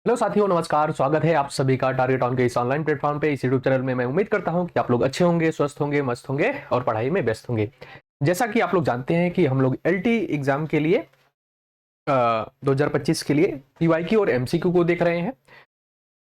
Hello साथियों, नमस्कार। स्वागत है आप सभी का टारगेट ऑन के इस ऑनलाइन प्लेटफॉर्म पे, इस यूट्यूब चैनल में। मैं उम्मीद करता हूं कि आप लोग अच्छे होंगे, स्वस्थ होंगे, मस्त होंगे और पढ़ाई में व्यस्त होंगे। जैसा कि आप लोग जानते हैं कि हम लोग एलटी एग्जाम के लिए 2025 के लिए पीवाईक्यू और एमसीक्यू को देख रहे हैं।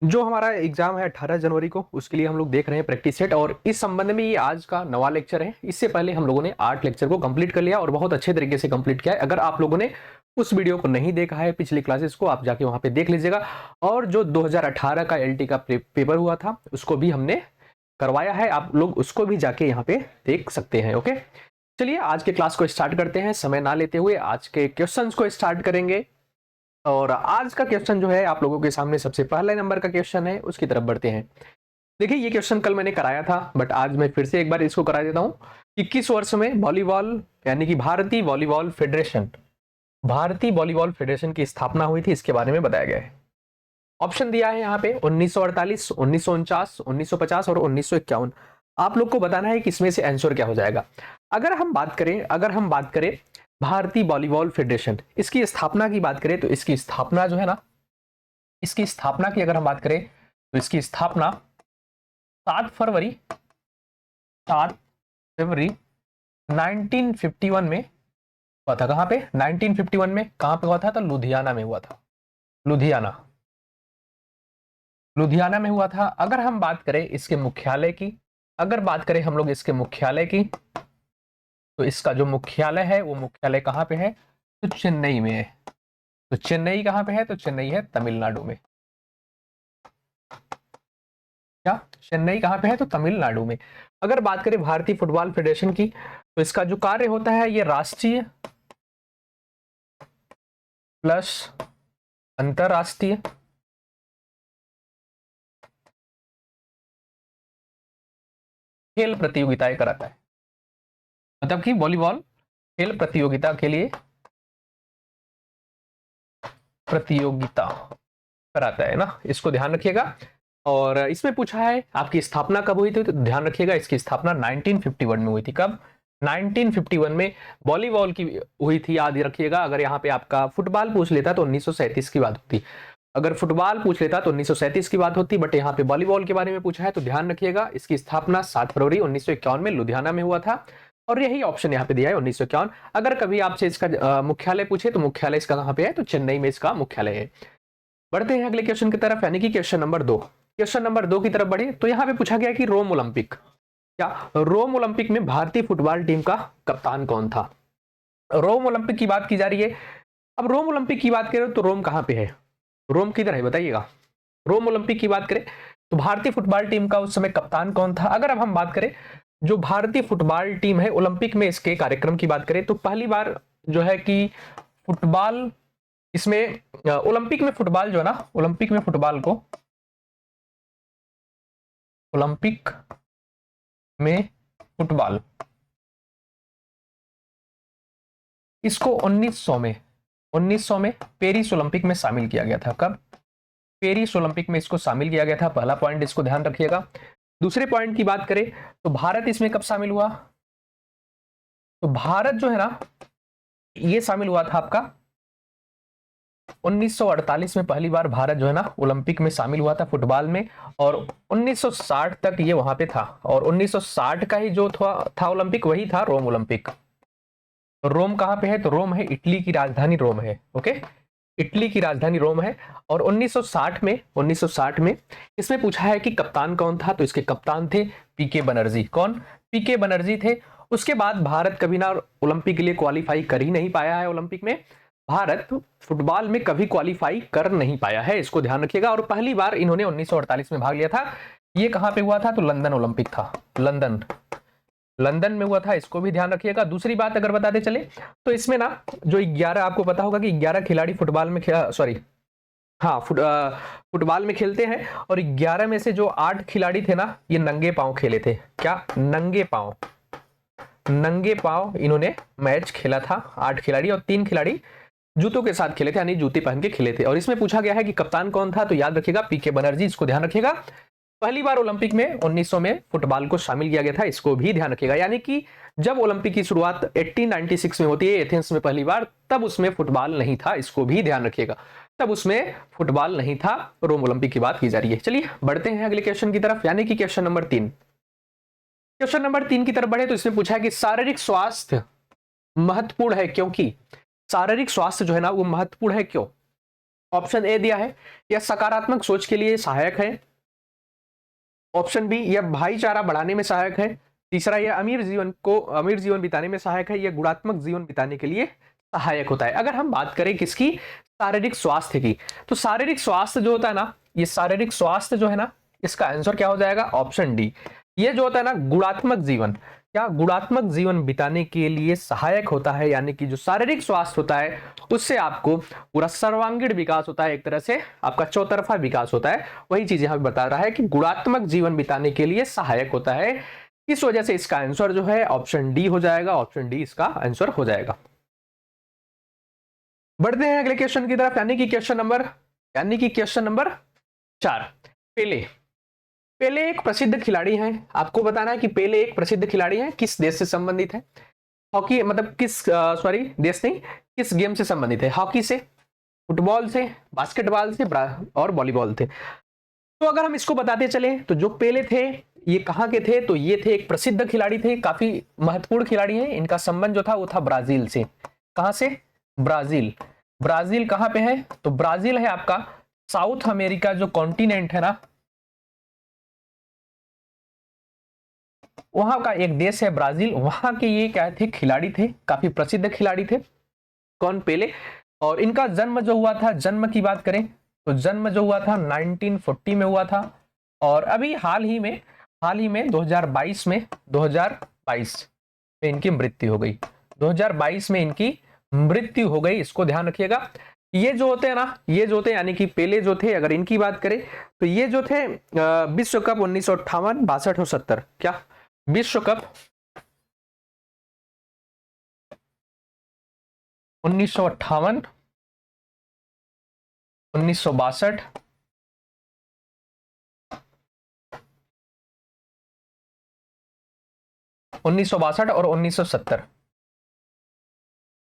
जो हमारा एग्जाम है 18 जनवरी को, उसके लिए हम लोग देख रहे हैं प्रैक्टिस सेट। और इस संबंध में ये आज का नवा लेक्चर है। इससे पहले हम लोगों ने 8 लेक्चर को कंप्लीट कर लिया और बहुत अच्छे तरीके से कंप्लीट किया है। अगर आप लोगों ने उस वीडियो को नहीं देखा है, पिछली क्लासेस को, आप जाके वहां पे देख लीजिएगा। और जो 2018 का एलटी का पेपर हुआ था, उसको भी हमने करवाया है, आप लोग उसको भी जाके यहाँ पे देख सकते हैं। ओके, चलिए आज के क्लास को स्टार्ट करते हैं। समय ना लेते हुए आज के क्वेश्चंस को स्टार्ट करेंगे। और आज का क्वेश्चन जो है आप लोगों के सामने सबसे पहले नंबर का क्वेश्चन है, उसकी तरफ बढ़ते हैं। देखिए, ये क्वेश्चन कल मैंने कराया था, बट आज मैं फिर से एक बार इसको करा देता हूं कि किस वर्ष में वॉलीबॉल यानी कि भारतीय वॉलीबॉल फेडरेशन की स्थापना हुई थी, इसके बारे में बताया गया है। ऑप्शन दिया है यहाँ पे 1948, 1949, 1950 और 1951। आप लोग को बताना है कि इसमें से आंसर क्या हो जाएगा। अगर हम बात करें भारतीय वॉलीबॉल फेडरेशन, इसकी स्थापना की बात करें तो इसकी स्थापना जो है ना, इसकी स्थापना की अगर हम बात करें तो इसकी स्थापना 7 फरवरी 1951 में हुआ था। कहां पे? 1951 में कहां पे हुआ था? तो लुधियाना में हुआ था। लुधियाना में हुआ था। अगर हम बात करें इसके मुख्यालय की, अगर बात करें हम लोग इसके मुख्यालय की, तो इसका जो मुख्यालय है वो मुख्यालय कहां पे है? तो चेन्नई में है। तो चेन्नई कहां पे है? तो चेन्नई है तमिलनाडु में। क्या चेन्नई कहां पे है? तो तमिलनाडु में। अगर बात करें भारतीय फुटबॉल फेडरेशन की, तो इसका जो कार्य होता है ये राष्ट्रीय प्लस अंतरराष्ट्रीय खेल प्रतियोगिताएं कराता है। मतलब कि वॉलीबॉल खेल प्रतियोगिता के लिए प्रतियोगिता कराता है ना, इसको ध्यान रखिएगा। और इसमें पूछा है आपकी स्थापना कब हुई थी, तो ध्यान रखिएगा इसकी स्थापना 1951 में हुई थी। कब? 1951 में वॉलीबॉल की हुई थी, याद रखिएगा। अगर यहाँ पे आपका फुटबॉल पूछ लेता तो 1937 की बात होती। अगर फुटबॉल पूछ लेता तो 1937 की बात होती, बट यहाँ पे वॉलीबॉल के बारे में पूछा है तो ध्यान रखिएगा इसकी स्थापना 7 फरवरी 1951 में लुधियाना में हुआ था। और यही ऑप्शन यहाँ पे दिया है 1951। अगर कभी आपसे इसका मुख्यालय पूछे तो मुख्यालय इसका कहाँ पे है? तो चेन्नई में इसका मुख्यालय है। बढ़ते हैं अगले क्वेश्चन की तरफ, यानी कि क्वेश्चन नंबर 2। क्वेश्चन नंबर 2 की तरफ बढ़े तो यहाँ पे पूछा गया कि रोम ओलंपिक, क्या रोम ओलंपिक में भारतीय फुटबॉल टीम का कप्तान कौन था? रोम ओलंपिक की बात की जा रही है। अब रोम ओलंपिक की बात करें तो रोम कहां पे है? रोम किधर है बताइएगा। रोम ओलंपिक की बात करें तो भारतीय फुटबॉल टीम का उस समय कप्तान कौन था? अगर अब हम बात करें जो भारतीय फुटबॉल टीम है ओलंपिक में, इसके कार्यक्रम की बात करें तो पहली बार जो है कि फुटबॉल इसमें ओलंपिक में फुटबॉल जो है ना, ओलंपिक में फुटबॉल को, ओलंपिक में फुटबॉल इसको 1900 में पेरिस ओलंपिक में शामिल किया गया था। कब? पेरिस ओलंपिक में इसको शामिल किया गया था। पहला पॉइंट इसको ध्यान रखिएगा। दूसरे पॉइंट की बात करें तो भारत इसमें कब शामिल हुआ? तो भारत जो है ना, ये शामिल हुआ था आपका 1948 में। पहली बार भारत जो है ना ओलंपिक में शामिल हुआ था फुटबॉल में। और 1960 तक ये वहां पे था। और 1960 का ही जो था ओलंपिक, वही था रोम ओलंपिक। रोम कहां पे है? तो रोम है, इटली की राजधानी रोम है। ओके, इटली की राजधानी रोम है। और 1960 में इसमें पूछा है कि कप्तान कौन था, तो इसके कप्तान थे पीके बनर्जी। कौन? पीके बनर्जी थे। उसके बाद भारत कभी ना ओलंपिक के लिए क्वालिफाई कर ही नहीं पाया है। ओलंपिक में भारत फुटबॉल में कभी क्वालिफाई कर नहीं पाया है, इसको ध्यान रखिएगा। और पहली बार इन्होंने 1948 में भाग लिया था। ये कहां पे हुआ था? तो लंदन ओलंपिक था। लंदन में हुआ था, इसको भी ध्यान रखिएगा। दूसरी बात अगर बताते चले तो इसमें ना जो 11, आपको पता होगा कि 11 खिलाड़ी फुटबॉल में फुटबॉल में खेलते हैं। और 11 में से जो 8 खिलाड़ी थे ना, ये नंगे पांव खेले थे। क्या? नंगे पांव इन्होंने मैच खेला था। 8 खिलाड़ी और 3 खिलाड़ी जूतों के साथ खेले थे, यानी जूते पहन के खेले थे। और इसमें पूछा गया है कि कप्तान कौन था, तो याद रखिएगा पीके बनर्जी, इसको ध्यान रखिएगा। पहली बार ओलंपिक में 1900 में फुटबॉल को शामिल किया गया था, इसको भी ध्यान रखिएगा। यानी कि जब ओलंपिक की शुरुआत 1896 में होती है एथेंस में पहली बार, तब उसमें फुटबॉल नहीं था, इसको भी ध्यान रखिएगा, तब उसमें फुटबॉल नहीं था। रोम ओलंपिक की बात की जा रही है। चलिए बढ़ते हैं अगले क्वेश्चन की तरफ, यानी कि क्वेश्चन नंबर 3। क्वेश्चन नंबर 3 की तरफ बढ़े तो इसमें पूछा है कि शारीरिक स्वास्थ्य महत्वपूर्ण है क्योंकि, शारीरिक स्वास्थ्य जो है ना वो महत्वपूर्ण है क्यों? ऑप्शन ए दिया है, यह सकारात्मक सोच के लिए सहायक है। ऑप्शन बी, यह भाईचारा बढ़ाने में सहायक है। तीसरा, यह अमीर जीवन बिताने में सहायक है। यह गुणात्मक जीवन बिताने के लिए सहायक होता है। अगर हम बात करें किसकी, शारीरिक स्वास्थ्य की, तो शारीरिक स्वास्थ्य जो होता है ना, ये शारीरिक स्वास्थ्य जो है ना, इसका आंसर क्या हो जाएगा? Option D. ये जो होता है ना गुणात्मक जीवन, क्या गुणात्मक जीवन बिताने के लिए सहायक होता है। यानी कि जो शारीरिक स्वास्थ्य होता है उससे आपको पूरा सर्वांगीण विकास होता है, एक तरह से आपका चौतरफा विकास होता है। वही चीज यहां बता रहा है कि गुणात्मक जीवन बिताने के लिए सहायक होता है। इस वजह से इसका आंसर जो है ऑप्शन डी हो जाएगा। ऑप्शन डी इसका आंसर हो जाएगा। बढ़ते हैं अगले क्वेश्चन की तरफ, यानी कि क्वेश्चन नंबर 4। पेले एक प्रसिद्ध खिलाड़ी हैं। आपको बताना है कि पेले एक प्रसिद्ध खिलाड़ी हैं, किस देश से संबंधित है? हॉकी, मतलब देश नहीं, किस गेम से संबंधित है? हॉकी से, फुटबॉल से, बास्केटबॉल से और वॉलीबॉल से। तो अगर हम इसको बताते चले तो जो पेले थे ये कहाँ के थे? तो ये थे एक प्रसिद्ध खिलाड़ी थे, काफी महत्वपूर्ण खिलाड़ी हैं। इनका संबंध जो था वो था ब्राजील से। कहां से? ब्राजील। ब्राजील कहां पे है? तो ब्राजील है आपका साउथ अमेरिका जो कॉन्टिनेंट है ना, वहां का एक देश है ब्राजील। वहां के ये क्या थे? खिलाड़ी थे, काफी प्रसिद्ध खिलाड़ी थे। कौन? पेले। और इनका जन्म जो हुआ था, जन्म की बात करें तो जन्म जो हुआ था 1940 में हुआ था। और अभी हाल ही में 2022 में इनकी मृत्यु हो गई। 2022 में इनकी मृत्यु हो गई, इसको ध्यान रखिएगा। ये जो होते हैं ना, ये जो होते हैं यानी कि पेले जो थे, अगर इनकी बात करें तो ये जो थे विश्व कप 1958, 62 और 70, क्या विश्व कप 1958, 1962, 1962 और 1970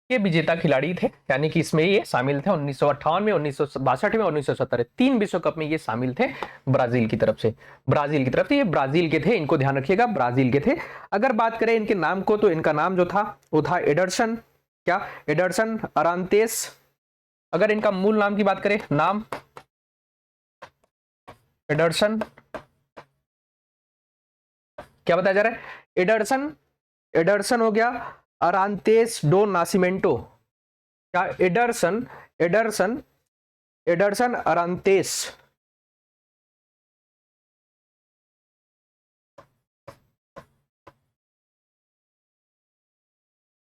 ये विजेता खिलाड़ी थे। यानी कि इसमें ये शामिल थे 1958 में, 1962 में, 1970, 3 विश्व कप में ये शामिल थे ब्राजील की तरफ से। ये ब्राजील के थे, इनको ध्यान रखिएगा, ब्राजील के थे। अगर बात करें इनके नाम को तो इनका नाम जो था वो था एडरसन, क्या? Anderson Arantes. अगर इनका मूल नाम की बात करें, नाम एडरसन, क्या बताया जा रहा है? एडरसन हो गया अरांतेस डो नासिमेंटो। क्या? Anderson Arantes,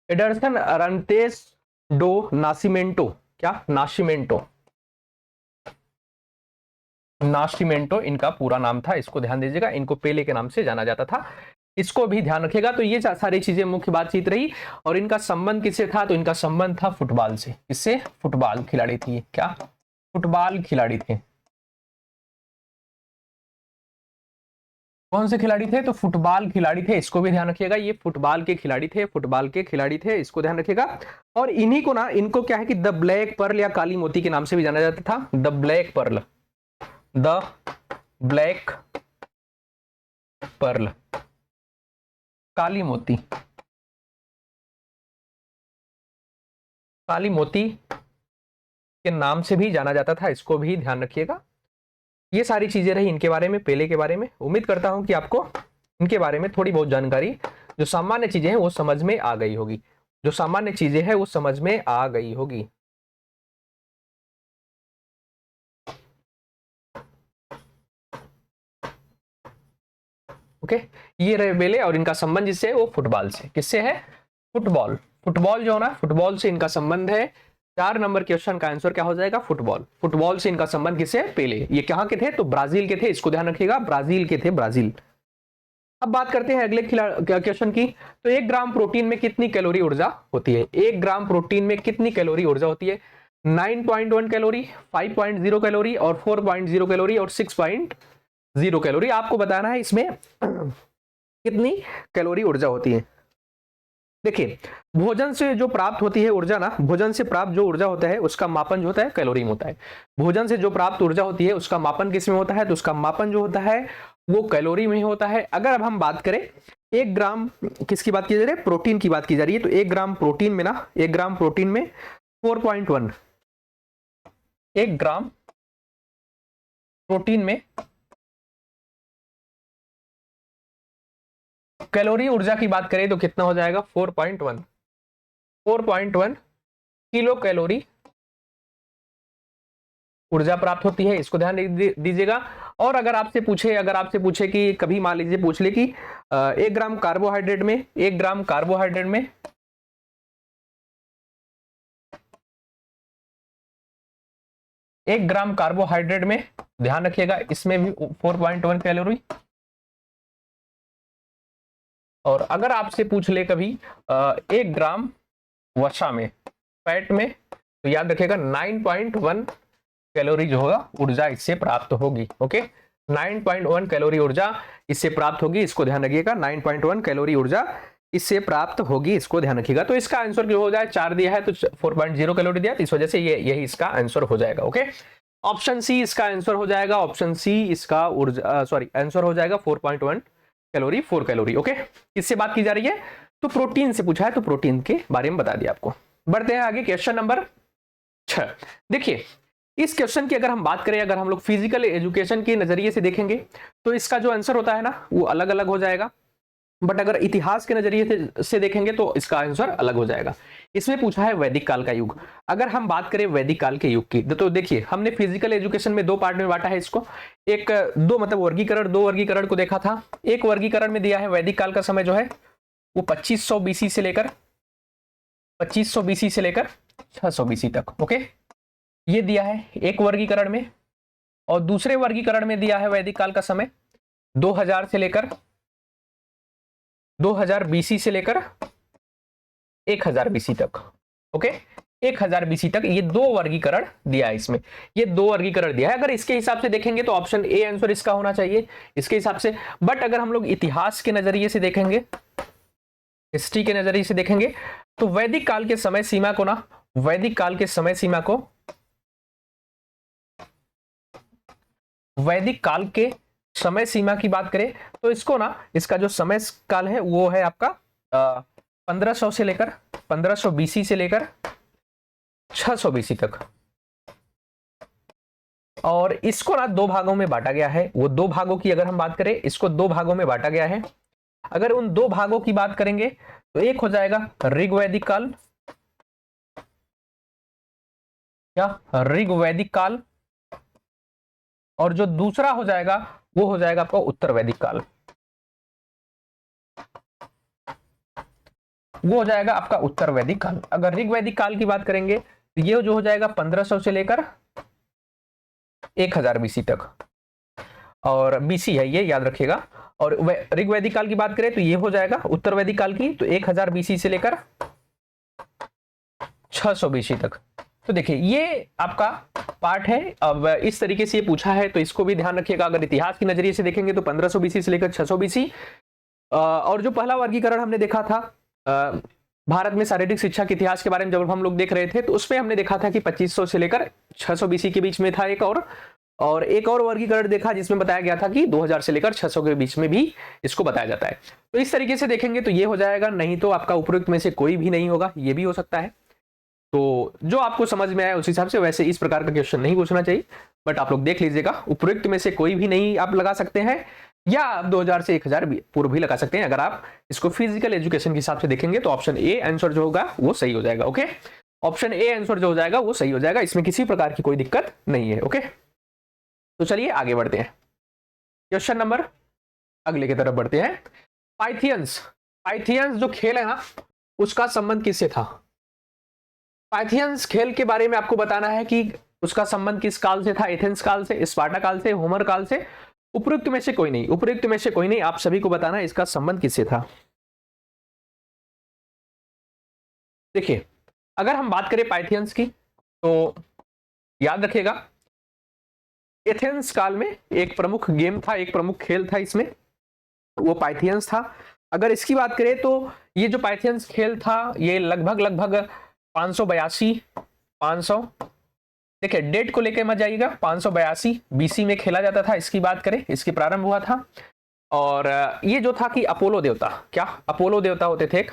Anderson Arantes do Nascimento. क्या? नाशिमेंटो इनका पूरा नाम था, इसको ध्यान दीजिएगा। इनको पेले के नाम से जाना जाता था, इसको भी ध्यान रखिएगा। तो ये सारी चीजें मुख्य बातचीत रही। और इनका संबंध किससे था? तो इनका संबंध था फुटबॉल से। किससे? फुटबॉल खिलाड़ी थी। क्या? फुटबॉल खिलाड़ी थे। कौन से खिलाड़ी थे? तो फुटबॉल खिलाड़ी थे, इसको भी ध्यान रखिएगा। ये फुटबॉल के खिलाड़ी थे, इसको ध्यान रखिएगा। और इन्हीं को ना, इनको क्या है कि द ब्लैक पर्ल या काली मोती के नाम से भी जाना जाता था। द ब्लैक पर्ल, काली मोती के नाम से भी जाना जाता था, इसको भी ध्यान रखिएगा। ये सारी चीजें रही इनके बारे में, पेले के बारे में। उम्मीद करता हूं कि आपको इनके बारे में थोड़ी बहुत जानकारी, जो सामान्य चीजें हैं वो समझ में आ गई होगी। ओके, ये रहे पेले और इनका संबंध जिससे, वो फुटबॉल से। किससे है? फुटबॉल जो ना, फुटबॉल से इनका संबंध है। 4 नंबर क्वेश्चन का आंसर क्या हो जाएगा? फुटबॉल से इनका संबंध किससे? पेले। ये कहां के थे? तो ब्राजील के थे, इसको ध्यान रखिएगा, ब्राजील के थे, ब्राजील। अब बात करते हैं अगले क्वेश्चन की। तो 1 ग्राम प्रोटीन में कितनी कैलोरी ऊर्जा होती है? 1 ग्राम प्रोटीन में कितनी कैलोरी ऊर्जा होती है? 9.1 कैलोरी, 5.0 कैलोरी और 4.0 कैलोरी और 6.0 0 कैलोरी। आपको बताना है इसमें कितनी कैलोरी ऊर्जा होती है। देखिए, भोजन से जो प्राप्त होती है ऊर्जा ना, भोजन से प्राप्त जो ऊर्जा होता है उसका मापन जो होता है कैलोरी में होता है। भोजन से जो प्राप्त ऊर्जा होती है उसका मापन किस में होता है, तो उसका मापन जो होता है वो कैलोरी में होता है। अगर अब हम बात करें 1 ग्राम, किसकी बात की जा रही है, प्रोटीन की बात की जा रही है, तो 1 ग्राम प्रोटीन में ना, 1 ग्राम प्रोटीन में 4.1, 1 ग्राम प्रोटीन में कैलोरी ऊर्जा की बात करें तो कितना हो जाएगा, 4.1, 4.1 किलो कैलोरी ऊर्जा प्राप्त होती है। इसको ध्यान दीजिएगा। और अगर आपसे पूछे कि कभी मान लीजिए पूछ ले कि 1 ग्राम कार्बोहाइड्रेट में, 1 ग्राम कार्बोहाइड्रेट में 1 ग्राम कार्बोहाइड्रेट में, ध्यान रखिएगा इसमें भी 4.1 कैलोरी। और अगर आपसे पूछ ले कभी 1 ग्राम वसा में, फैट में, तो याद रखिएगा 9.1 कैलोरी जो होगा ऊर्जा इससे प्राप्त होगी। ओके, 9.1 कैलोरी ऊर्जा इससे प्राप्त होगी, इसको ध्यान रखिएगा। 9.1 कैलोरी ऊर्जा इससे प्राप्त होगी, इसको ध्यान रखिएगा। तो इसका आंसर जो हो जाए 4 दिया है तो 4.0 कैलोरी दिया, इस वजह से यही इसका आंसर हो जाएगा। ओके, ऑप्शन सी इसका आंसर हो जाएगा। ऑप्शन सी इसका ऊर्जा आंसर हो जाएगा 4.1 कैलोरी, 4 कैलोरी। ओके, किससे बात की जा रही है, तो प्रोटीन से पूछा है, तो प्रोटीन के बारे में बता दिया आपको। बढ़ते हैं आगे, क्वेश्चन नंबर 6। देखिए, इस क्वेश्चन की अगर हम बात करें, अगर हम लोग फिजिकल एजुकेशन के नजरिए से देखेंगे तो इसका जो आंसर होता है ना वो अलग अलग हो जाएगा, बट अगर इतिहास के नजरिए से देखेंगे तो इसका आंसर अलग हो जाएगा। इसमें पूछा है वैदिक काल का युग। अगर हम बात करें वैदिक काल के युग की, तो देखिए हमने फिजिकल एजुकेशन में 2 पार्ट में बांटा है इसको। एक दो मतलब वर्गीकरण, 2 वर्गीकरण को देखा था। एक वर्गीकरण में दिया है वैदिक काल का समय जो है वो 2500 बीसी से लेकर 600 बीसी तक। ओके, ये दिया है एक वर्गीकरण में। और दूसरे वर्गीकरण में दिया है वैदिक काल का समय 2000 से लेकर 2000 बीसी से लेकर 1000 बीसी तक। ओके, 1000 बीसी तक, ये 2 वर्गीकरण दिया है इसमें, ये 2 वर्गीकरण दिया है। अगर इसके हिसाब से देखेंगे तो ऑप्शन ए आंसर इसका होना चाहिए इसके हिसाब से। बट अगर हम लोग इतिहास के नजरिए से देखेंगे, हिस्ट्री के नजरिए से देखेंगे, तो वैदिक काल के समय सीमा को ना, वैदिक काल के समय सीमा को, वैदिक काल के समय सीमा की बात करें तो इसको ना, इसका जो समय काल है वो है आपका 1500 से लेकर 1500 बीसी से लेकर 600 बीसी तक। और इसको ना 2 भागों में बांटा गया है। वो 2 भागों की अगर हम बात करें, इसको 2 भागों में बांटा गया है। अगर उन 2 भागों की बात करेंगे तो एक हो जाएगा ऋग्वैदिक काल, क्या ऋग्वैदिक काल, और जो दूसरा हो जाएगा वो हो जाएगा आपका उत्तर वैदिक काल। वो हो जाएगा आपका उत्तर वैदिक काल। अगर ऋग्वैदिक काल की बात करेंगे तो ये जो हो जाएगा 1500 से लेकर 1000 बीसी तक, और बीसी है ये, याद रखिएगा। और ऋग्वैदिक काल की बात करें तो ये हो जाएगा उत्तर वैदिक काल की, तो 1000 बीसी से लेकर 600 बीसी तक। तो देखिए ये आपका पार्ट है। अब इस तरीके से ये पूछा है तो इसको भी ध्यान रखिएगा। अगर इतिहास के नजरिए से देखेंगे तो 1500 बीसी से लेकर 600 बीसी। और जो पहला वर्गीकरण हमने देखा था भारत में शारीरिक शिक्षा के इतिहास के बारे में जब हम लोग देख रहे थे, तो उसमें हमने देखा था कि 2500 से लेकर 600 बीसी के बीच में था एक और एक और वर्गीकरण देखा जिसमें बताया गया था कि 2000 से लेकर 600 के बीच में भी इसको बताया जाता है। तो इस तरीके से देखेंगे तो ये हो जाएगा, नहीं तो आपका उपयुक्त में से कोई भी नहीं होगा, ये भी हो सकता है। तो जो आपको समझ में आया उस हिसाब से, वैसे इस प्रकार का क्वेश्चन नहीं पूछना चाहिए, बट आप लोग देख लीजिएगा, उपयुक्त में से कोई भी नहीं आप लगा सकते हैं, या आप 2000 से 1000 पूर्व भी लगा सकते हैं। अगर आप इसको फिजिकल एजुकेशन के हिसाब से देखेंगे तो ऑप्शन ए आंसर जो होगा वो सही हो जाएगा। ओके, ऑप्शन ए आंसर जो हो जाएगा वो सही हो जाएगा, इसमें किसी प्रकार की कोई दिक्कत नहीं है। ओके, तो चलिए आगे बढ़ते हैं, क्वेश्चन नंबर अगले की तरफ बढ़ते हैं। पाइथियंस, पाइथियंस जो खेल है ना उसका संबंध किससे था? पाइथियंस खेल के बारे में आपको बताना है कि उसका संबंध किस काल से था, एथेंस काल से, स्पार्टा काल से, होमर काल से, उपयुक्त में से कोई नहीं, उपयुक्त में से कोई नहीं, आप सभी को बताना है इसका संबंध किससे था। देखिए अगर हम बात करें पाइथियंस की तो याद रखिएगा एथेंस काल में एक प्रमुख गेम था, एक प्रमुख खेल था इसमें, वो पाइथियंस था। अगर इसकी बात करें तो ये जो पाइथियंस खेल था ये लगभग 500 देखिए डेट को लेकर मत जाइएगा, 582 बीसी में खेला जाता था। इसकी बात करें, इसकी प्रारंभ हुआ था। और ये जो था कि अपोलो देवता, क्या अपोलो देवता होते थे, एक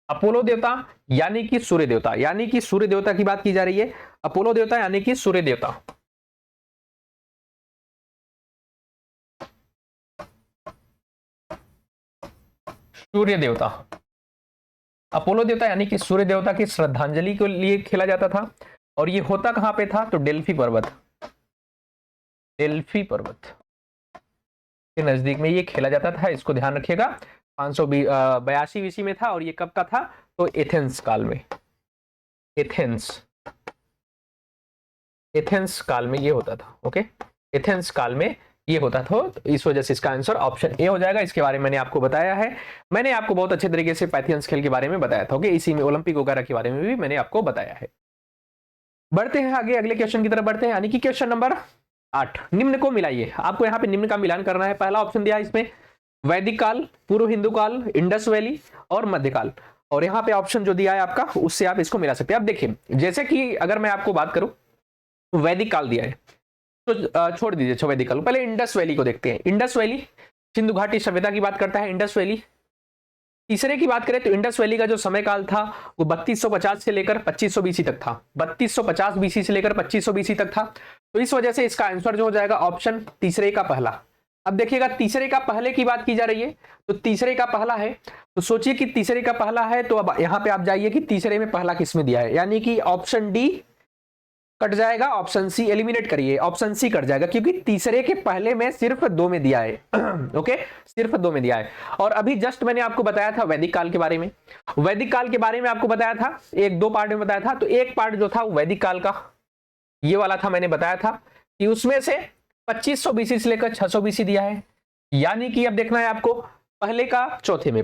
अपोलो देवता यानी कि सूर्य देवता, यानी कि सूर्य देवता की बात की जा रही है। अपोलो देवता यानी कि सूर्य देवता। सूर्य देवता, अपोलो देवता यानी कि सूर्य देवता की श्रद्धांजलि के लिए खेला जाता था। और ये होता कहां पे था, तो डेल्फी पर्वत के नजदीक में ये खेला जाता था। इसको ध्यान रखिएगा। 582 बीसी में था। और ये कब का था, तो एथेंस काल में, एथेंस काल में ये होता था। ओके, एथेंस काल में ये होता था। तो इस वजह से इसका आंसर ऑप्शन ए हो जाएगा। इसके बारे में मैंने आपको बताया है, मैंने आपको बहुत अच्छे तरीके से पाइथियंस खेल के बारे में बताया था। ओके, इसी में ओलंपिक वगैरह के बारे में भी मैंने आपको बताया है। बढ़ते हैं आगे, अगले क्वेश्चन की तरफ बढ़ते हैं, यानी कि क्वेश्चन नंबर 8। निम्न को मिलाइए। आपको यहाँ पे निम्न का मिलान करना है। पहला ऑप्शन दिया है इसमें वैदिक काल, पूर्व हिंदू काल, इंडस वैली और मध्यकाल। और यहाँ पे ऑप्शन जो दिया है आपका, उससे आप इसको मिला सकते हैं। अब देखिए, जैसे कि अगर मैं आपको बात करूं तो वैदिक काल दिया है, तो छोड़ दीजिए वैदिक काल, पहले इंडस वैली को देखते हैं। इंडस वैली सिंधु घाटी सभ्यता की बात करता है इंडस वैली। तीसरे की बात करें तो इंडस वैली का जो समय काल था वो 3250 से लेकर 2500 बीसी तक था। 3250 बीसी से लेकर 2500 बीसी तक था। तो इस वजह से इसका आंसर जो हो जाएगा ऑप्शन तीसरे का पहला। अब देखिएगा, तीसरे का पहले की बात की जा रही है, तो तीसरे का पहला है, तो सोचिए कि तीसरे का पहला है, तो अब यहां पे आप जाइए कि तीसरे में पहला किसमें दिया है, यानी कि ऑप्शन डी कट जाएगा, ऑप्शन सी एलिमिनेट करिए, ऑप्शन सी कट जाएगा, क्योंकि तीसरे के पहले में सिर्फ 2 में दिया है। ओके, सिर्फ 2 में दिया है। और अभी जस्ट मैंने आपको बताया था वैदिक काल के बारे में, वैदिक काल के बारे में आपको बताया था, 1-2 पार्ट में बताया था। तो एक पार्ट जो था वैदिक काल का ये वाला था, मैंने बताया था कि उसमें से 2500 बीसी से लेकर 600 बीसी दिया है। यानी कि अब देखना है आपको पहले का चौथे में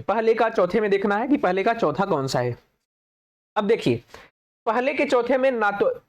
देखना है कि पहले का चौथा कौन सा है। अब देखिए, पहले के चौथे में ना तो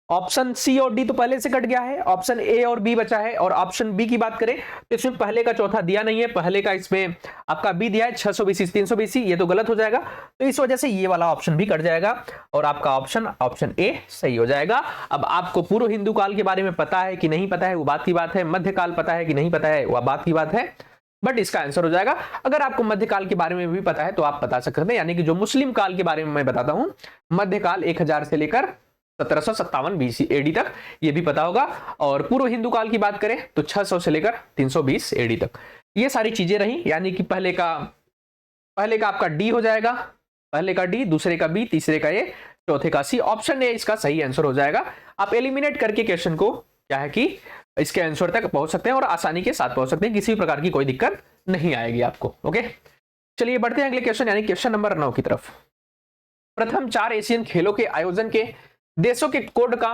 ऑप्शन सी और डी तो पहले से कट गया है, ऑप्शन ए और बी बचा है। और ऑप्शन बी की बात करें तो इसमें पहले का चौथा दिया नहीं है, पहले का इसमें आपका बी दिया है 600 बीसी 300 बीसी, ये तो गलत हो जाएगा। तो इस वजह से ये वाला ऑप्शन भी कट जाएगा और आपका ऑप्शन ए सही हो जाएगा। अब आपको पूर्व हिंदू काल के बारे में पता है कि नहीं पता है वो बात की बात है, मध्यकाल पता है कि नहीं पता है वह बात की बात है, बट इसका आंसर हो जाएगा। अगर आपको मध्यकाल के बारे में भी पता है तो आप बता सकते हैं, यानी कि जो मुस्लिम काल के बारे में मैं बताता हूं, मध्यकाल 1000 से लेकर 1757 बीसी एडी तक, ये भी पता होगा। और पूर्व हिंदू काल की बात करें तो 600 से लेकर 320 एडी तक, ये सारी चीजें रही। यानी कि पहले का आपका डी हो जाएगा, पहले का डी, दूसरे का बी, तीसरे का ए, चौथे का सी। ऑप्शन ए इसका सही आंसर हो जाएगा। आप एलिमिनेट करके क्वेश्चन को क्या है कि इसके आंसर तक पहुंच सकते हैं और आसानी के साथ पहुंच सकते हैं, किसी भी प्रकार की कोई दिक्कत नहीं आएगी आपको। ओके, चलिए बढ़ते हैं अगले क्वेश्चन, यानी क्वेश्चन नंबर 9 की तरफ। प्रथम 4 एशियन खेलों के आयोजन के देशों के कोड का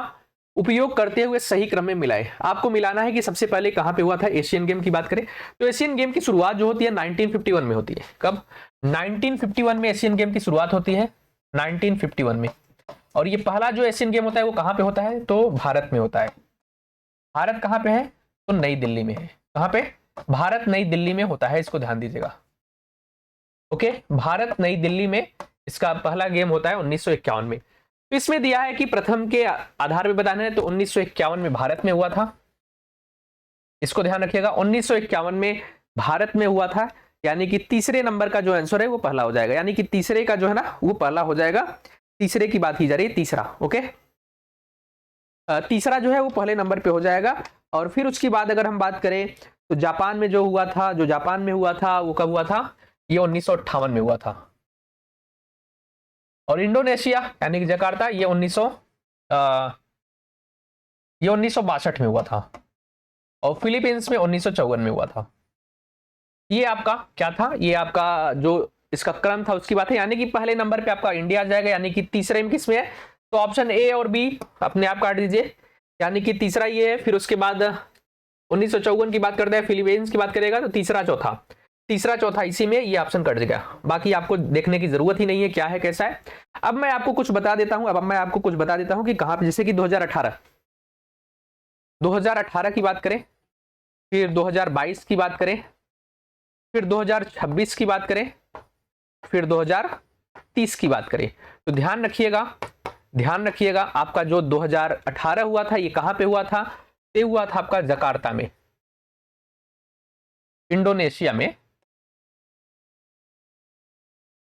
उपयोग करते हुए सही क्रम में मिलाए। आपको मिलाना है कि सबसे पहले कहां पे हुआ था। एशियन गेम की बात करें तो एशियन गेम की शुरुआत जो होती है 1951 में होती है। कब? 1951 में एशियन गेम की शुरुआत होती है, 1951 में। और ये पहला जो एशियन गेम होता है वो कहां पे होता है, तो भारत में होता है। भारत कहां पे है, तो नई दिल्ली में है। कहां पे? भारत नई दिल्ली में होता है, इसको ध्यान दीजिएगा। ओके, भारत नई दिल्ली में इसका पहला गेम होता है 1951 में। तो इसमें दिया है कि प्रथम के आधार पे बताना है, तो 1951 में भारत में हुआ था, इसको ध्यान रखिएगा। 1951 में भारत में हुआ था, यानी कि तीसरे नंबर का जो आंसर है वो पहला हो जाएगा, यानी कि तीसरे का जो है ना वो पहला हो जाएगा। तीसरे की बात की जा रही है, तीसरा। ओके, तीसरा जो है वो पहले नंबर पे हो जाएगा। और फिर उसके बाद अगर हम बात करें तो जापान में जो हुआ था, जो जापान में हुआ था वो कब हुआ था, ये 1958 में हुआ था। और इंडोनेशिया यानी कि जकार्ता, ये 1962 में हुआ था। और फिलीपींस में 1954 में हुआ था। ये आपका क्या था, ये आपका जो इसका क्रम था उसकी बात है। यानी कि पहले नंबर पे आपका इंडिया आ जाएगा, यानी कि तीसरे में किसमें है, तो ऑप्शन ए और बी अपने आप काट दीजिए, यानी कि तीसरा ये है। फिर उसके बाद 1954 की बात करते हैं, फिलीपींस की बात करेगा तो तीसरा चौथा, तीसरा चौथा इसी में, ये ऑप्शन कट गया, बाकी आपको देखने की जरूरत ही नहीं है क्या है कैसा है। अब मैं आपको कुछ बता देता हूं, कि कहां पे, जैसे कि 2018 की बात करें, फिर 2022 की बात करें, फिर 2026 की बात करें, फिर 2030 की बात करें, तो ध्यान रखिएगा आपका जो 2018 हुआ था ये कहां पे हुआ था, ये हुआ था आपका जकार्ता में, इंडोनेशिया में।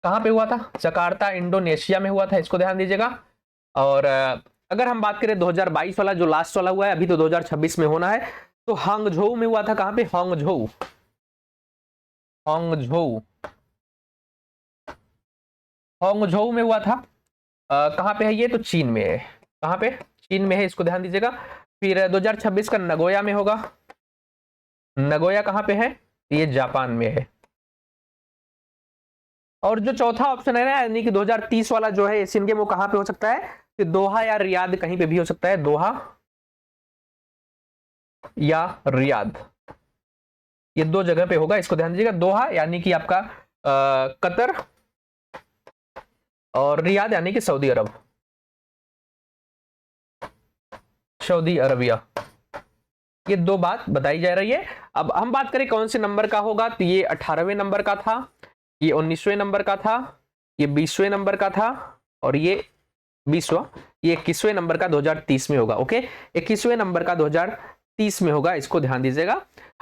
कहां पे हुआ था, जकार्ता इंडोनेशिया में हुआ था, इसको ध्यान दीजिएगा। और अगर हम बात करें 2022 वाला जो लास्ट वाला हुआ है, अभी तो 2026 में होना है, तो हांगझोउ में हुआ था। कहां पे, हांगझोउ में हुआ था। कहां पे है ये, तो चीन में है। कहां पे, चीन में है, इसको ध्यान दीजिएगा। फिर 2026 का नगोया में होगा। नगोया कहां पे है, ये जापान में है। और जो चौथा ऑप्शन है ना, यानी कि 2030 वाला जो है एशियन गेम, वो कहां पे हो सकता है, तो दोहा या रियाद, कहीं पे भी हो सकता है, दोहा या रियाद, ये दो जगह पे होगा, इसको ध्यान दीजिएगा। दोहा यानी कि आपका कतर, और रियाद यानी कि सऊदी अरबिया, ये दो बात बताई जा रही है। अब हम बात करें कौन से नंबर का होगा, तो ये 18वें नंबर का था, ये 19वें नंबर का था, ये 20वें नंबर का था, और ये 20वां, ये 21वें नंबर का 2030 में होगा। ओके, 21वें नंबर का 2030 में होगा, इसको ध्यान दीजिएगा।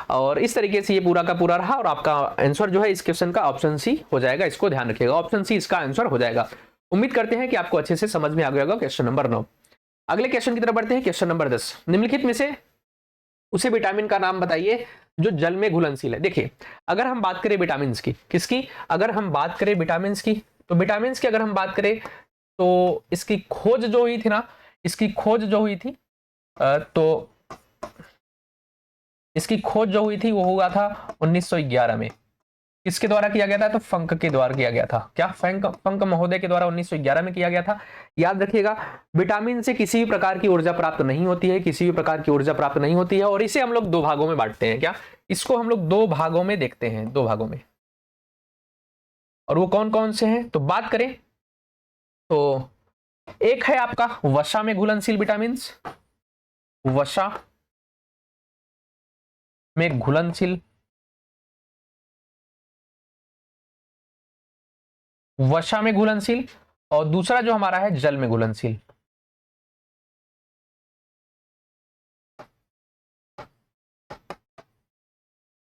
और इस तरीके से ये पूरा का पूरा रहा, और आपका आंसर जो है इस क्वेश्चन का ऑप्शन सी हो जाएगा, इसको ध्यान रखिएगा, ऑप्शन सी इसका आंसर हो जाएगा। उम्मीद करते हैं कि आपको अच्छे से समझ में आ गया होगा क्वेश्चन नंबर 9। अगले क्वेश्चन की तरफ बढ़ते हैं, क्वेश्चन नंबर 10। निम्नलिखित में से उसे विटामिन का नाम बताइए जो जल में घुलनशील है। देखिए, अगर हम बात करें विटामिन की, किसकी, अगर हम बात करें विटामिन की, तो विटामिन की अगर हम बात करें, तो इसकी खोज जो हुई थी ना, तो इसकी खोज जो हुई थी वो हुआ था 1911 में। किसके द्वारा किया गया था, तो फंक के द्वारा किया गया था। क्या, फंक महोदय के द्वारा 1911 में किया गया था। याद रखिएगा, विटामिन से किसी भी प्रकार की ऊर्जा प्राप्त नहीं होती है, और इसे हम लोग दो भागों में बांटते हैं। क्या, इसको हम लोग दो भागों में देखते हैं, दो भागों में। और वो कौन कौन से हैं, तो बात करें तो एक है आपका वसा में घुलनशील विटामिन, वसा में घुलनशील, और दूसरा जो हमारा है जल में घुलनशील।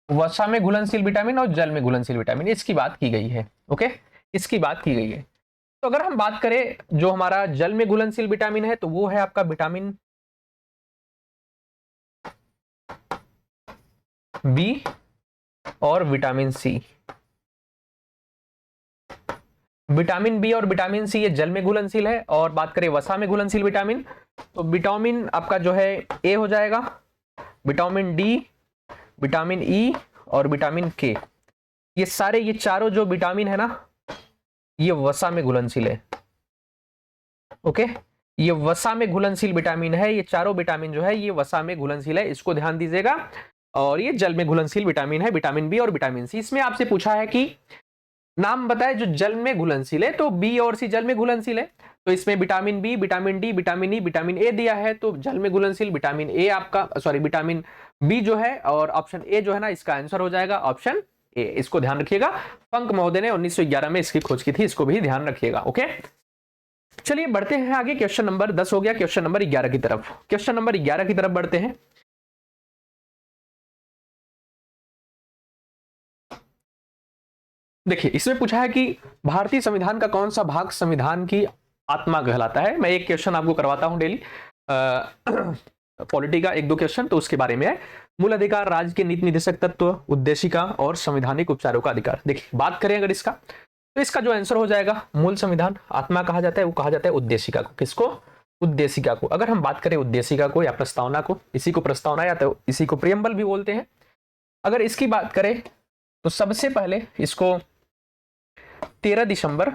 वसा में घुलनशील विटामिन और जल में घुलनशील विटामिन, इसकी बात की गई है। ओके, इसकी बात की गई है। तो अगर हम बात करें जो हमारा जल में घुलनशील विटामिन है, तो वो है आपका विटामिन बी और विटामिन सी। विटामिन बी और विटामिन सी ये जल में घुलनशील है। और बात करें वसा में घुलनशील विटामिन, तो विटामिन आपका जो है ए हो जाएगा, विटामिन डी, विटामिन ई और विटामिन के, ये सारे, ये चारों जो विटामिन है ना, ये वसा में घुलनशील है। ओके, ये वसा में घुलनशील विटामिन है, ये चारों विटामिन जो है ये वसा में घुलनशील है, इसको ध्यान दीजिएगा। और ये जल में घुलनशील विटामिन है, विटामिन बी और विटामिन सी। इसमें आपसे पूछा है कि नाम बताए जो जल में घुलनशील है, तो बी और सी जल में घुलनशील है, तो इसमें vitamin B, vitamin D, vitamin E, vitamin A दिया है, तो जल में घुलनशील विटामिन ए आपका, सॉरी विटामिन बी जो है, और ऑप्शन ए जो है ना, इसका आंसर हो जाएगा ऑप्शन ए। इसको ध्यान रखिएगा, फंक महोदय ने 1911 में इसकी खोज की थी, इसको भी ध्यान रखिएगा। ओके, चलिए बढ़ते हैं आगे। क्वेश्चन नंबर 10 हो गया, क्वेश्चन नंबर 11 की तरफ, क्वेश्चन नंबर 11 की तरफ बढ़ते हैं। देखिए, इसमें पूछा है कि भारतीय संविधान का कौन सा भाग संविधान की आत्मा कहलाता है। मैं एक क्वेश्चन आपको करवाता हूं डेली, पॉलिटी का एक दो क्वेश्चन, तो उसके बारे में है। मूल अधिकार, राज्य के नीति निर्देशक तत्व, उद्देशिका और संवैधानिक उपचारों का अधिकार। देखिए, बात करें अगर इसका, तो इसका जो आंसर हो जाएगा, मूल संविधान आत्मा कहा जाता है, वो कहा जाता है उद्देशिका को। किसको, उद्देशिका को। अगर हम बात करें उद्देशिका को या प्रस्तावना को, इसी को प्रस्तावना या तो इसी को प्रियम्बल भी बोलते हैं। अगर इसकी बात करें तो सबसे पहले इसको 13 दिसंबर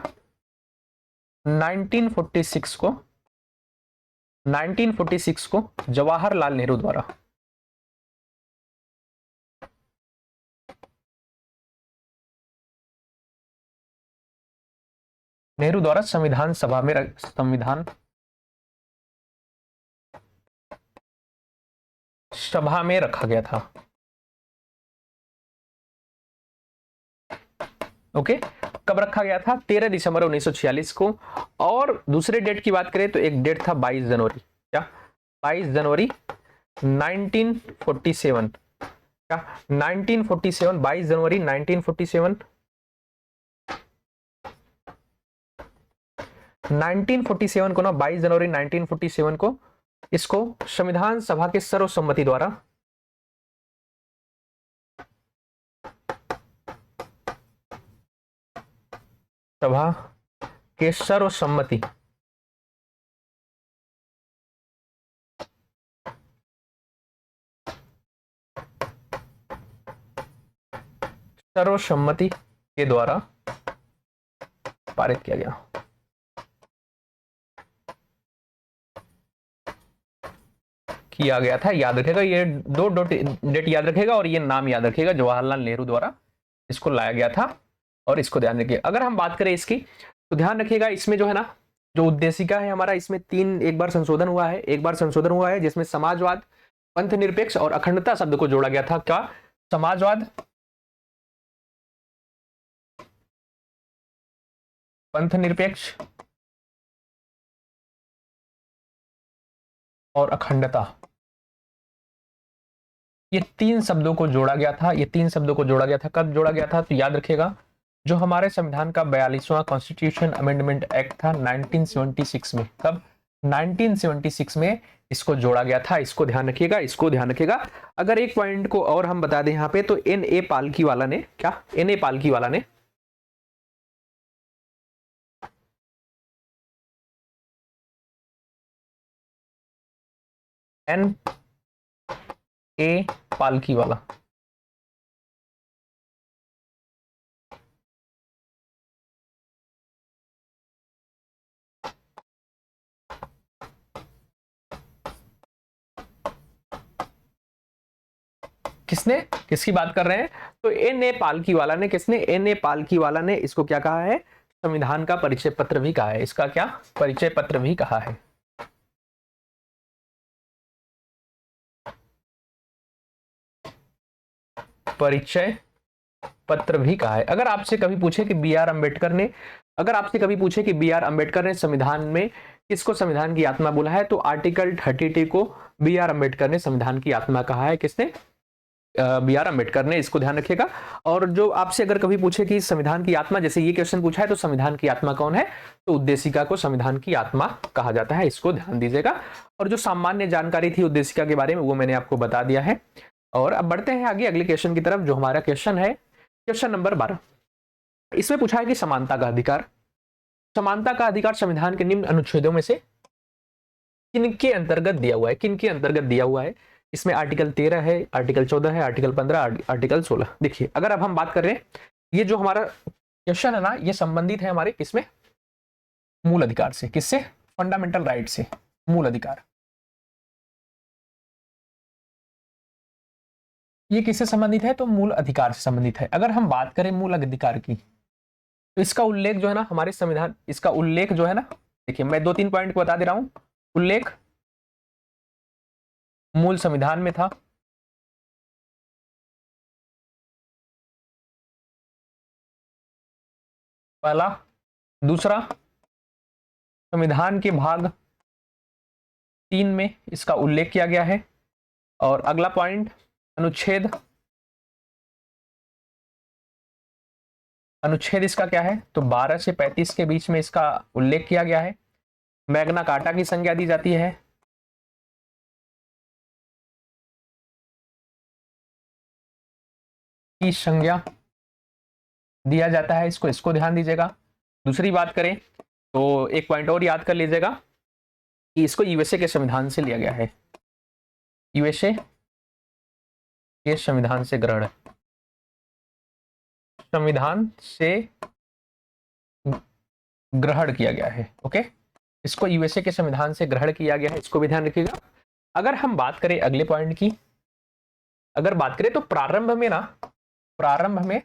1946 को जवाहरलाल नेहरू द्वारा नेहरू द्वारा संविधान सभा में संविधान सभा में रखा गया था। ओके, कब रखा गया था? 13 दिसंबर 1946 को। और दूसरे डेट की बात करें तो एक डेट था 22 जनवरी। क्या? 22 जनवरी 1947। क्या? 1947, 22 जनवरी 1947। 1947 को ना, 22 जनवरी 1947 को इसको संविधान सभा के सर्वसम्मति द्वारा सभा के सर्वसम्मति सर्वसम्मति के द्वारा पारित किया गया। किया गया था, याद रखेगा, ये दो डेट याद रखेगा और ये नाम याद रखेगा, जवाहरलाल नेहरू द्वारा इसको लाया गया था। और इसको ध्यान रखिए। अगर हम बात करें इसकी तो ध्यान रखिएगा, इसमें जो है ना, जो उद्देशिका है हमारा, इसमें एक बार संशोधन हुआ है जिसमें समाजवाद, पंथ निरपेक्ष और अखंडता शब्द को जोड़ा गया था। क्या? समाजवाद, पंथ निरपेक्ष और अखंडता, ये तीन शब्दों को जोड़ा गया था। कब जोड़ा गया था? तो याद रखिएगा, जो हमारे संविधान का 42वां कॉन्स्टिट्यूशन अमेंडमेंट एक्ट था 1976 में। कब? 1976 में इसको जोड़ा गया था। इसको ध्यान रखिएगा। अगर एक पॉइंट को और हम बता दें यहाँ पे, तो N.A. पालकी वाला ने, क्या? N.A. पालकी वाला ने N.A. पालकी वाला किसने, किसकी बात कर रहे हैं? तो N.A. पालकी वाला ने, किसने? N.A. पालकी वाला ने इसको क्या कहा है? संविधान का परिचय पत्र भी कहा है। इसका क्या? परिचय पत्र भी कहा है। परिचय पत्र भी कहा है। अगर आपसे कभी पूछे कि बी आर अम्बेडकर ने संविधान में किसको संविधान की आत्मा बोला है, तो आर्टिकल 32 को बी आर अम्बेडकर ने संविधान की आत्मा कहा है। किसने? बी आर अम्बेडकर ने। इसको ध्यान रखिएगा। और जो आपसे अगर कभी पूछे कि संविधान की आत्मा, जैसे ये क्वेश्चन पूछा है, तो संविधान की आत्मा कौन है, तो उद्देशिका को संविधान की आत्मा कहा जाता है। इसको ध्यान दीजिएगा। और जो सामान्य जानकारी थी उद्देशिका के बारे में, वो मैंने आपको बता दिया है। और अब बढ़ते हैं आगे अगले क्वेश्चन की तरफ, जो हमारा क्वेश्चन है क्वेश्चन नंबर 12। इसमें पूछा है कि समानता का अधिकार संविधान के निम्न अनुच्छेदों में से किनके अंतर्गत दिया हुआ है? इसमें आर्टिकल 13 है, आर्टिकल 14 है, आर्टिकल 15, आर्टिकल 16। देखिए, अगर अब हम बात कर रहे हैं, ये जो हमारा क्वेश्चन है ना, ये संबंधित है हमारे किसमें? मूल अधिकार से। किससे? फंडामेंटल राइट से, मूल अधिकार। ये किससे संबंधित है? तो मूल अधिकार से संबंधित है। अगर हम बात करें मूल अधिकार की, तो इसका उल्लेख जो है ना हमारे संविधान, इसका उल्लेख जो है ना, देखिए मैं 2-3 पॉइंट को बता दे रहा हूं। उल्लेख मूल संविधान में था। पहला। दूसरा, संविधान के भाग 3 में इसका उल्लेख किया गया है। और अगला पॉइंट, अनुच्छेद इसका क्या है? तो 12 से 35 के बीच में इसका उल्लेख किया गया है। मैग्ना कार्टा की संज्ञा दी जाती है। की संज्ञा दिया जाता है इसको ध्यान दीजिएगा। दूसरी बात करें तो एक पॉइंट और याद कर लीजिएगा कि इसको यूएसए के संविधान से लिया गया है। यूएसए के संविधान से ग्रहण किया गया है। ओके, इसको यूएसए के संविधान से ग्रहण किया गया है, इसको भी ध्यान रखिएगा। अगर हम बात करें अगले पॉइंट की, अगर बात करें तो प्रारंभ में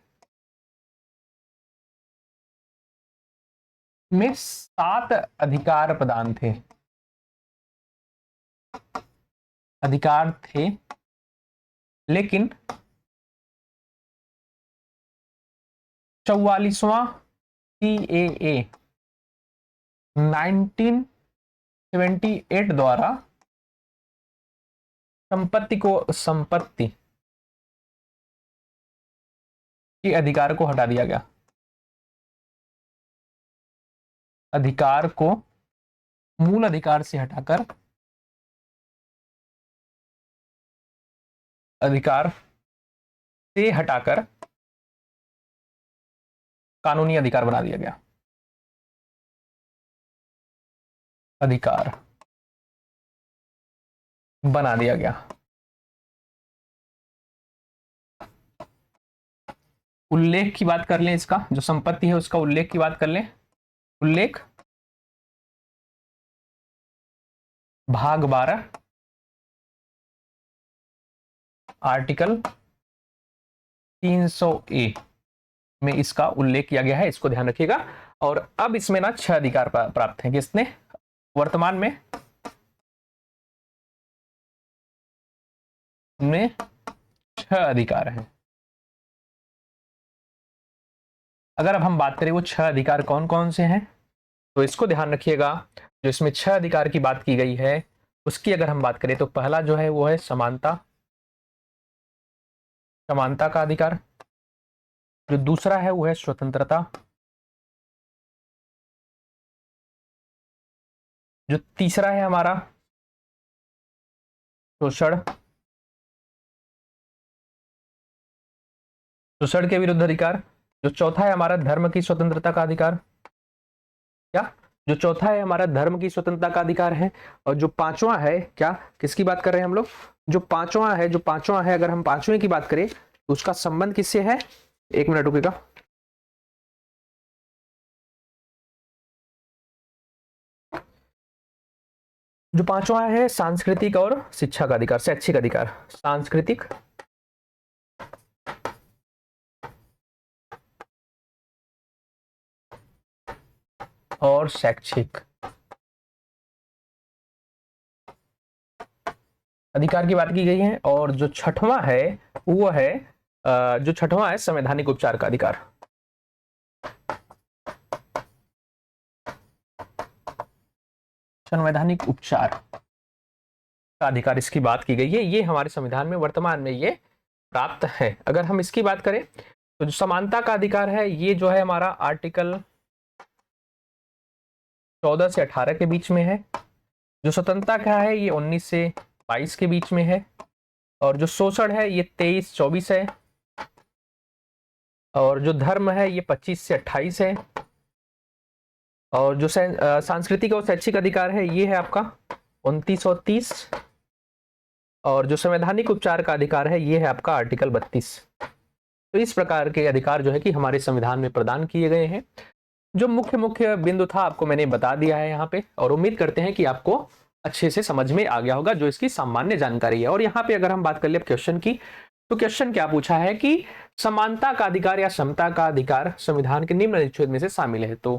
में 7 अधिकार प्रदान थे, अधिकार थे, लेकिन 44वां CAA 1978 द्वारा संपत्ति के अधिकार को हटा दिया गया। अधिकार को मूल अधिकार से हटाकर कानूनी अधिकार बना दिया गया। अधिकार बना दिया गया। उल्लेख की बात कर लें, इसका जो संपत्ति है उसका उल्लेख की बात कर लें। उल्लेख भाग 12 आर्टिकल 300A में इसका उल्लेख किया गया है, इसको ध्यान रखिएगा। और अब इसमें ना 6 अधिकार प्राप्त हैं। किसने? वर्तमान में 6 अधिकार हैं। अगर अब हम बात करें वो 6 अधिकार कौन कौन से हैं, तो इसको ध्यान रखिएगा। जो इसमें 6 अधिकार की बात की गई है उसकी अगर हम बात करें तो पहला जो है वो है समानता का अधिकार। जो दूसरा है वो है स्वतंत्रता। जो तीसरा है हमारा शोषण के विरुद्ध अधिकार। जो चौथा है हमारा धर्म की स्वतंत्रता का अधिकार। क्या? जो चौथा है हमारा धर्म की स्वतंत्रता का अधिकार है। और जो पांचवा है, क्या किसकी बात कर रहे हैं हम लोग? जो पांचवा है, अगर हम पांचवें की बात करें तो उसका संबंध किससे है? एक मिनट रुकेगा। जो पांचवा है सांस्कृतिक और शिक्षा का अधिकार, शैक्षिक अधिकार। सांस्कृतिक और शैक्षिक अधिकार की बात की गई है। और जो छठवां है वो है संवैधानिक उपचार का अधिकार। संवैधानिक उपचार का अधिकार इसकी बात की गई है। ये हमारे संविधान में वर्तमान में ये प्राप्त है। अगर हम इसकी बात करें तो जो समानता का अधिकार है ये जो है हमारा आर्टिकल 14 से 18 के बीच में है। जो स्वतंत्रता का है ये 19 से 22 के बीच में है। और जो शोषण है ये 23-24 है। और जो धर्म है ये 25 से 28 है। और जो सांस्कृतिक और शैक्षिक अधिकार है ये है आपका 29 और 30। और जो संवैधानिक उपचार का अधिकार है ये है आपका आर्टिकल 32। तो इस प्रकार के अधिकार जो है कि हमारे संविधान में प्रदान किए गए हैं। जो मुख्य बिंदु था आपको मैंने बता दिया है यहाँ पे, और उम्मीद करते हैं कि आपको अच्छे से समझ में आ गया होगा जो इसकी सामान्य जानकारी है। और यहाँ पे अगर हम बात कर ले क्वेश्चन की, तो क्वेश्चन क्या पूछा है कि समानता का अधिकार या समता का अधिकार संविधान के निम्न अनुच्छेद में से शामिल है। तो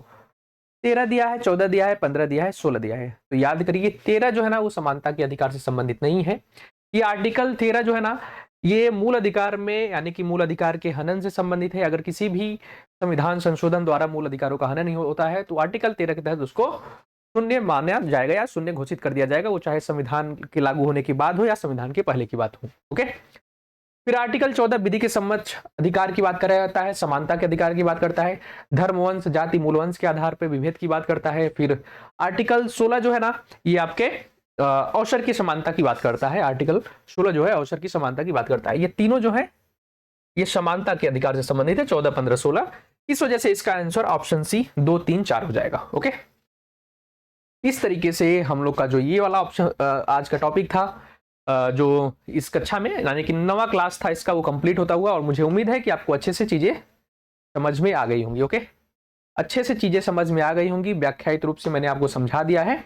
13 दिया है, 14 दिया है, 15 दिया है, 16 दिया है। तो याद करिए 13 जो है ना वो समानता के अधिकार से संबंधित नहीं है। ये आर्टिकल 13 जो है ना ये मूल अधिकार में यानी कि मूल अधिकार के हनन से संबंधित है। अगर किसी भी संविधान संशोधन द्वारा मूल अधिकारों का हनन होता है तो आर्टिकल 13 के तहत उसको शून्य माना जाएगा या शून्य घोषित कर दिया जाएगा, वो चाहे संविधान के लागू होने की बात हो या संविधान के पहले की बात हो। ओके, फिर आर्टिकल 14 विधि के सम्मत अधिकार की बात कर जाता है, समानता के अधिकार की बात करता है, धर्म वंश जाति मूल वंश के आधार पर विभेद की बात करता है। फिर आर्टिकल 16 जो है ना ये आपके अवसर की समानता की बात करता है। आर्टिकल 16 जो है अवसर की समानता की बात करता है। ये तीनों जो है ये समानता के अधिकार से संबंधित है, 14, 15, 16। इस वजह से इसका आंसर ऑप्शन सी 2, 3, 4 हो जाएगा। ओके, इस तरीके से हम लोग का जो ये वाला ऑप्शन आज का टॉपिक था जो इस कक्षा में यानी कि 9वां क्लास था इसका, वो कंप्लीट होता हुआ। और मुझे उम्मीद है कि आपको अच्छे से चीजें समझ में आ गई होंगी। ओके, अच्छे से चीजें समझ में आ गई होंगी, व्याख्यायित रूप से मैंने आपको समझा दिया है।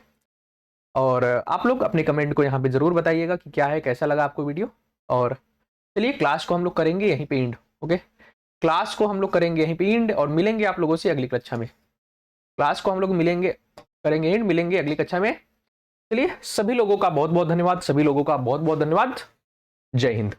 और आप लोग अपने कमेंट को यहाँ पे जरूर बताइएगा कि क्या है, कैसा लगा आपको वीडियो। और चलिए क्लास को हम लोग करेंगे यहीं पे एंड। ओके, क्लास को हम लोग करेंगे यहीं पे एंड और मिलेंगे आप लोगों से अगली कक्षा में। क्लास को हम लोग करेंगे एंड, मिलेंगे अगली कक्षा में। चलिए, सभी लोगों का बहुत बहुत धन्यवाद, सभी लोगों का बहुत बहुत धन्यवाद। जय हिंद।